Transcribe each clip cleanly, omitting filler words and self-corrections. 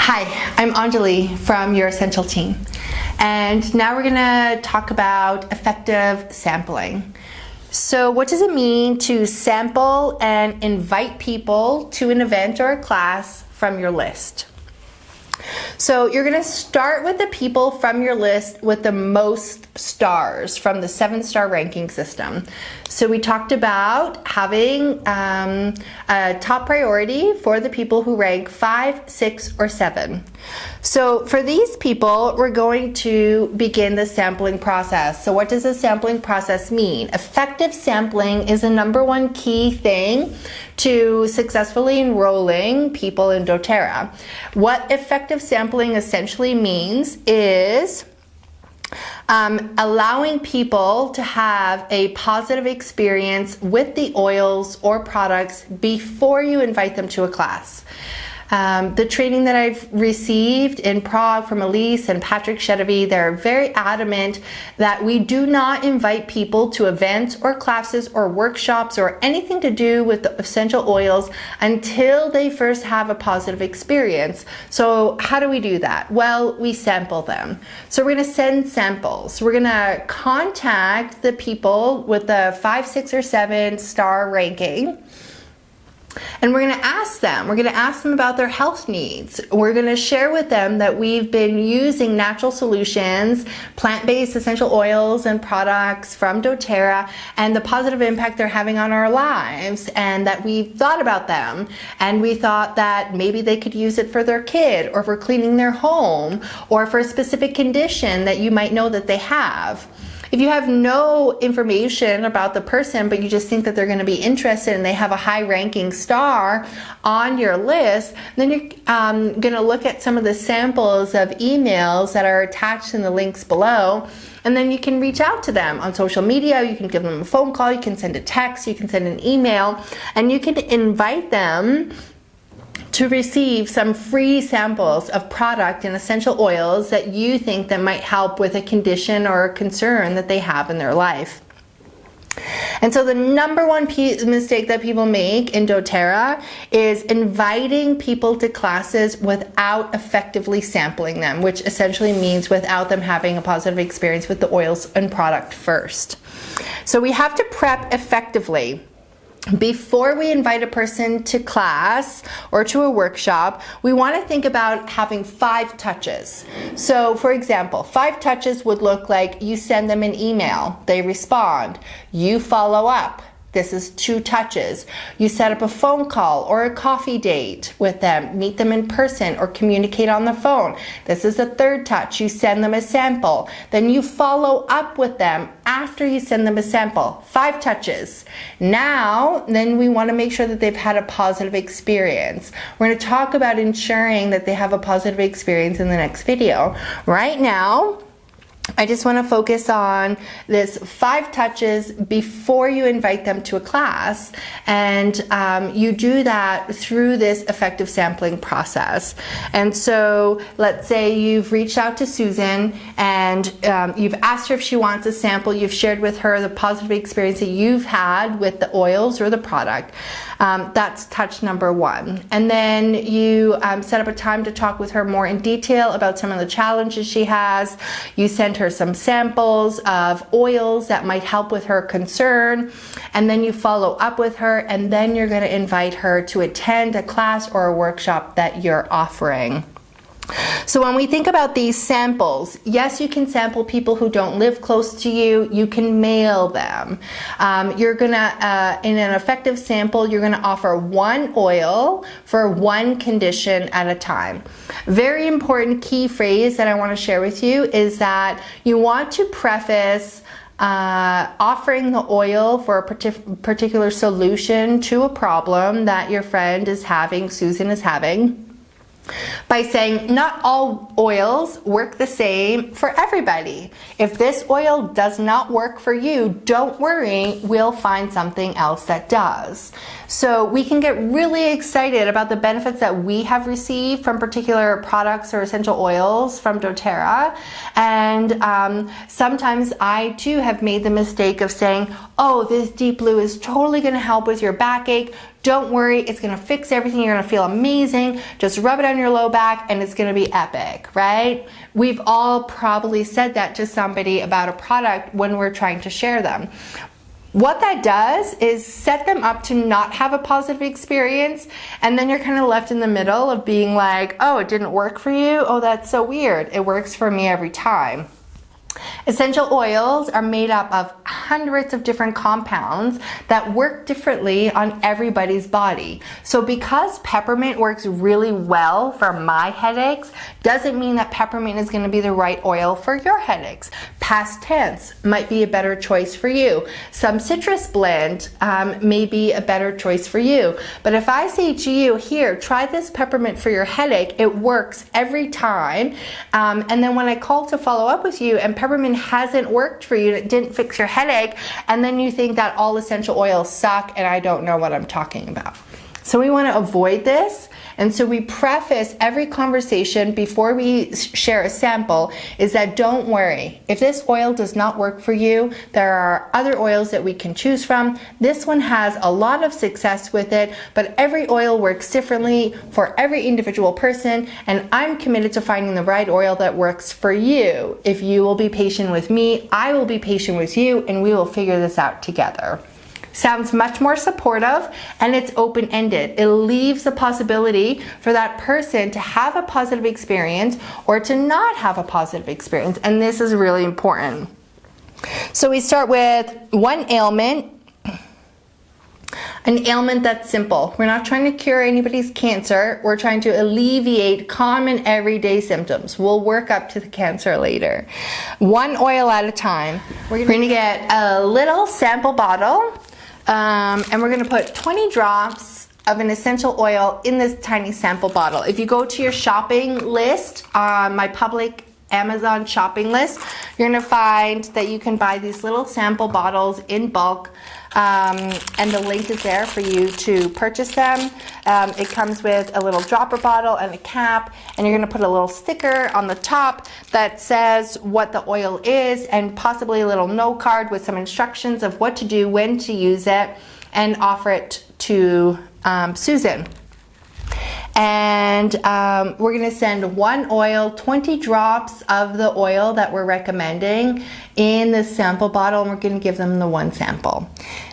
Hi, I'm Anjali from Your Essential Team, and now we're going to talk about effective sampling. So what does it mean to sample and invite people to an event or a class from your list? So you're going to start with the people from your list with the most stars from the 7-star ranking system. So we talked about having a top priority for the people who rank 5, 6, or 7. So for these people, we're going to begin the sampling process. So what does the sampling process mean? Effective sampling is the #1 key thing to successfully enrolling people in doTERRA. What effective sampling essentially means is allowing people to have a positive experience with the oils or products before you invite them to a class. The training that I've received in Prague from Elise and Patrick Chedevy, they're very adamant that we do not invite people to events or classes or workshops or anything to do with the essential oils until they first have a positive experience. So how do we do that? Well, we sample them. So we're going to send samples. We're going to contact the people with the 5, 6, or 7-star ranking. And we're going to ask them about their health needs. We're going to share with them that we've been using natural solutions, plant-based essential oils and products from doTERRA, and the positive impact they're having on our lives, and that we've thought about them, and we thought that maybe they could use it for their kid, or for cleaning their home, or for a specific condition that you might know that they have. If you have no information about the person, but you just think that they're going to be interested and they have a high ranking star on your list, then you're going to look at some of the samples of emails that are attached in the links below. And then you can reach out to them on social media. You can give them a phone call. You can send a text. You can send an email. And you can invite them to receive some free samples of product and essential oils that you think that might help with a condition or a concern that they have in their life. And so the #1 mistake that people make in doTERRA is inviting people to classes without effectively sampling them, which essentially means without them having a positive experience with the oils and product first. So we have to prep effectively. Before we invite a person to class or to a workshop, we want to think about having 5 touches. So for example, 5 touches would look like you send them an email, they respond, you follow up. This is 2 touches. You set up a phone call or a coffee date with them, meet them in person or communicate on the phone. This is the 3rd touch. You send them a sample. Then you follow up with them after you send them a sample. 5 touches. Now, then we want to make sure that they've had a positive experience. We're going to talk about ensuring that they have a positive experience in the next video. Right now, I just want to focus on this 5 touches before you invite them to a class, and you do that through this effective sampling process. And so let's say you've reached out to Susan and you've asked her if she wants a sample. You've shared with her the positive experience that you've had with the oils or the product. That's touch #1. And then you set up a time to talk with her more in detail about some of the challenges she has. You send her some samples of oils that might help with her concern, and then you follow up with her, and then you're going to invite her to attend a class or a workshop that you're offering. So when we think about these samples, yes, you can sample people who don't live close to you. You can mail them. You're gonna, in an effective sample, you're gonna offer 1 oil for 1 condition at a time. Very important key phrase that I want to share with you is that you want to preface offering the oil for a particular solution to a problem that your friend is having, Susan is having, by saying not all oils work the same for everybody. If this oil does not work for you, don't worry, we'll find something else that does. So we can get really excited about the benefits that we have received from particular products or essential oils from doTERRA. And sometimes I too have made the mistake of saying, oh, this Deep Blue is totally going to help with your backache. Don't worry, it's going to fix everything. You're going to feel amazing. Just rub it on your low back and it's going to be epic, right? We've all probably said that to somebody about a product when we're trying to share them. What that does is set them up to not have a positive experience, and then you're kind of left in the middle of being like, oh, it didn't work for you? Oh, that's so weird. It works for me every time. Essential oils are made up of hundreds of different compounds that work differently on everybody's body. So because peppermint works really well for my headaches, doesn't mean that peppermint is going to be the right oil for your headaches. Past tense might be a better choice for you. Some citrus blend may be a better choice for you. But if I say to you, here, try this peppermint for your headache, it works every time. And then when I call to follow up with you and peppermint hasn't worked for you, it didn't fix your headache, and then you think that all essential oils suck and I don't know what I'm talking about. So we want to avoid this, and so we preface every conversation before we share a sample is that don't worry, if this oil does not work for you, there are other oils that we can choose from. This one has a lot of success with it, but every oil works differently for every individual person, and I'm committed to finding the right oil that works for you. If you will be patient with me, I will be patient with you, and we will figure this out together. Sounds much more supportive, and it's open-ended. It leaves the possibility for that person to have a positive experience or to not have a positive experience, and this is really important. So we start with one ailment, an ailment that's simple. We're not trying to cure anybody's cancer. We're trying to alleviate common everyday symptoms. We'll work up to the cancer later. One oil at a time. We're going to get a little sample bottle. And we're going to put 20 drops of an essential oil in this tiny sample bottle. If you go to your shopping list, my public Amazon shopping list, you're going to find that you can buy these little sample bottles in bulk, and the link is there for you to purchase them. It comes with a little dropper bottle and a cap, and you're going to put a little sticker on the top that says what the oil is, and possibly a little note card with some instructions of what to do, when to use it, and offer it to Susan. And we're going to send one oil, 20 drops of the oil that we're recommending in the sample bottle, and we're going to give them the one sample.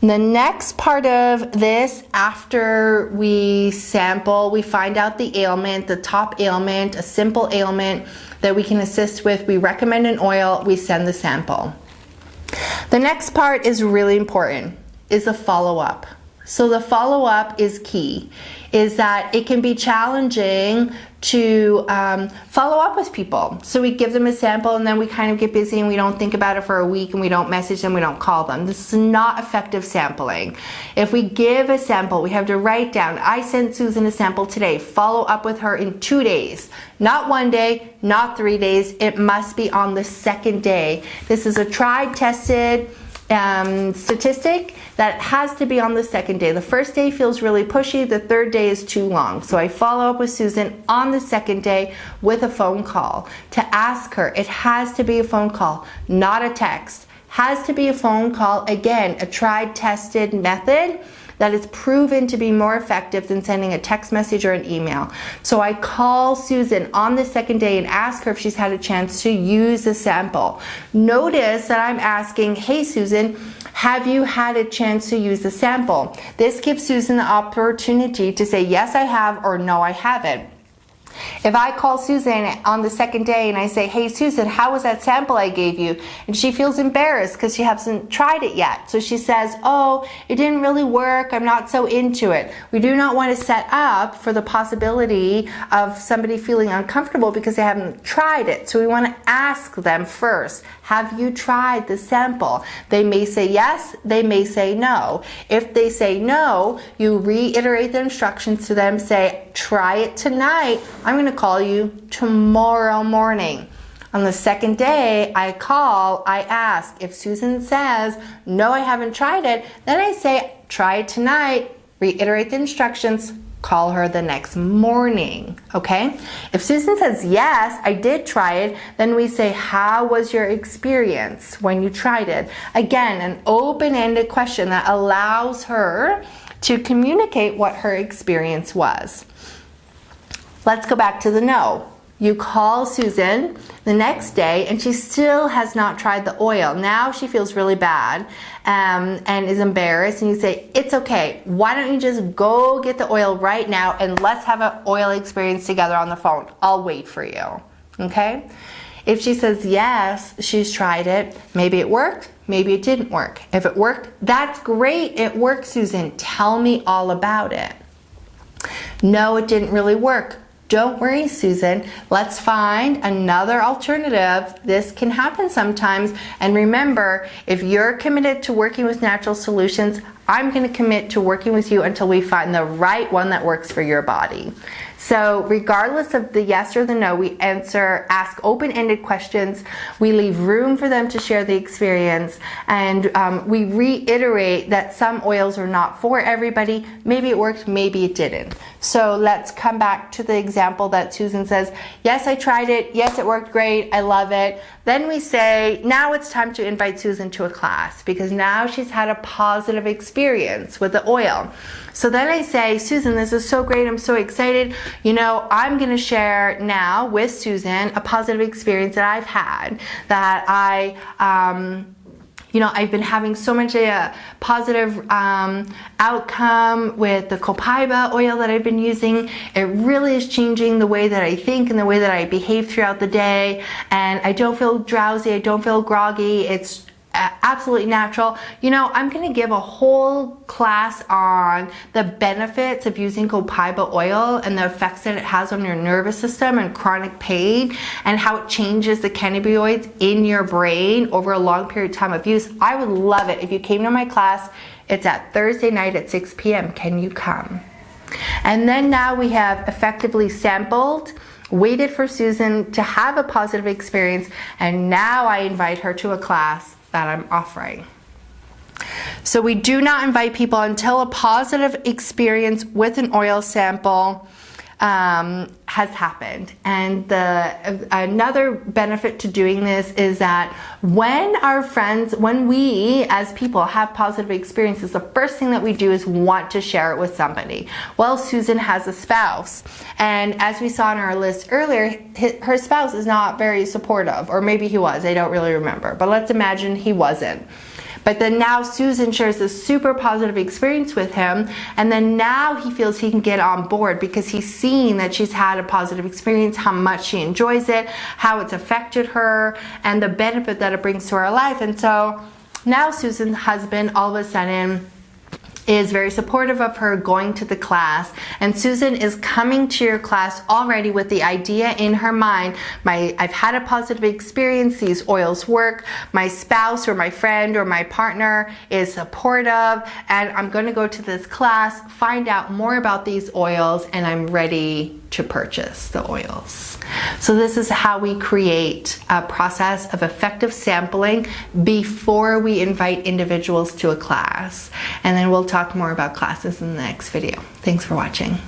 And the next part of this, after we sample, we find out the ailment, the top ailment, a simple ailment that we can assist with. We recommend an oil, we send the sample. The next part is really important, is the follow-up. So the follow-up is key, is that it can be challenging to follow up with people. So we give them a sample and then we kind of get busy and we don't think about it for a week and we don't message them, we don't call them. This is not effective sampling. If we give a sample, we have to write down, I sent Susan a sample today, follow up with her in 2 days. Not 1 day, not 3 days, it must be on the second day. This is a tried, tested statistic that has to be on the second day. The first day feels really pushy, the third day is too long. So I follow up with Susan on the second day with a phone call to ask her. It has to be a phone call, not a text. Has to be a phone call. Again, a tried, tested method that is proven to be more effective than sending a text message or an email. So I call Susan on the second day and ask her if she's had a chance to use the sample. Notice that I'm asking, hey Susan, have you had a chance to use the sample? This gives Susan the opportunity to say, yes, I have, or no, I haven't. If I call Susan on the second day and I say, hey Susan, how was that sample I gave you? And she feels embarrassed because she hasn't tried it yet. So she says, oh, it didn't really work, I'm not so into it. We do not want to set up for the possibility of somebody feeling uncomfortable because they haven't tried it. So we want to ask them first, have you tried the sample? They may say yes, they may say no. If they say no, you reiterate the instructions to them, say, try it tonight. I'm going to call you tomorrow morning. On the second day, I call, I ask. If Susan says, no, I haven't tried it, then I say, try it tonight. reiterate the instructions, call her the next morning, okay? If Susan says, yes, I did try it, then we say, how was your experience when you tried it? Again, an open-ended question that allows her to communicate what her experience was. Let's go back to the no. You call Susan the next day and she still has not tried the oil. Now she feels really bad and is embarrassed, and you say, it's okay. Why don't you just go get the oil right now and let's have an oil experience together on the phone. I'll wait for you, okay? If she says yes, she's tried it, maybe it worked, maybe it didn't work. If it worked, that's great. It worked, Susan. Tell me all about it. No, it didn't really work. Don't worry, Susan. Let's find another alternative. This can happen sometimes. And remember, if you're committed to working with Natural Solutions, I'm going to commit to working with you until we find the right one that works for your body. So regardless of the yes or the no, we ask open-ended questions. We leave room for them to share the experience, and we reiterate that some oils are not for everybody. Maybe it worked, maybe it didn't. So let's come back to the example that Susan says, yes, I tried it. Yes, it worked great. I love it. Then we say, now it's time to invite Susan to a class because now she's had a positive experience with the oil. So then I say, Susan, this is so great. I'm so excited. You know, I'm going to share now with Susan a positive experience that I've had, that I've been having so much positive outcome with the copaiba oil that I've been using. It really is changing the way that I think and the way that I behave throughout the day. And I don't feel drowsy. I don't feel groggy. It's absolutely natural. You know, I'm going to give a whole class on the benefits of using copaiba oil and the effects that it has on your nervous system and chronic pain and how it changes the cannabinoids in your brain over a long period of time of use. I would love it if you came to my class. It's at Thursday night at 6 p.m. Can you come? And then now we have effectively sampled, waited for Susan to have a positive experience, and now I invite her to a class that I'm offering. So we do not invite people until a positive experience with an oil sample has happened. And another benefit to doing this is that when we as people have positive experiences, the first thing that we do is want to share it with somebody. Well, Susan has a spouse, and as we saw in our list earlier, her spouse is not very supportive, or maybe he was, I don't really remember, but let's imagine he wasn't. But then now Susan shares this super positive experience with him, and then now he feels he can get on board because he's seen that she's had a positive experience, how much she enjoys it, how it's affected her, and the benefit that it brings to her life. And so now Susan's husband all of a sudden is very supportive of her going to the class, and Susan is coming to your class already with the idea in her mind, I've had a positive experience, these oils work, my spouse or my friend or my partner is supportive, and I'm going to go to this class, find out more about these oils, and I'm ready to purchase the oils. So this is how we create a process of effective sampling before we invite individuals to a class. And then we'll talk more about classes in the next video. Thanks for watching.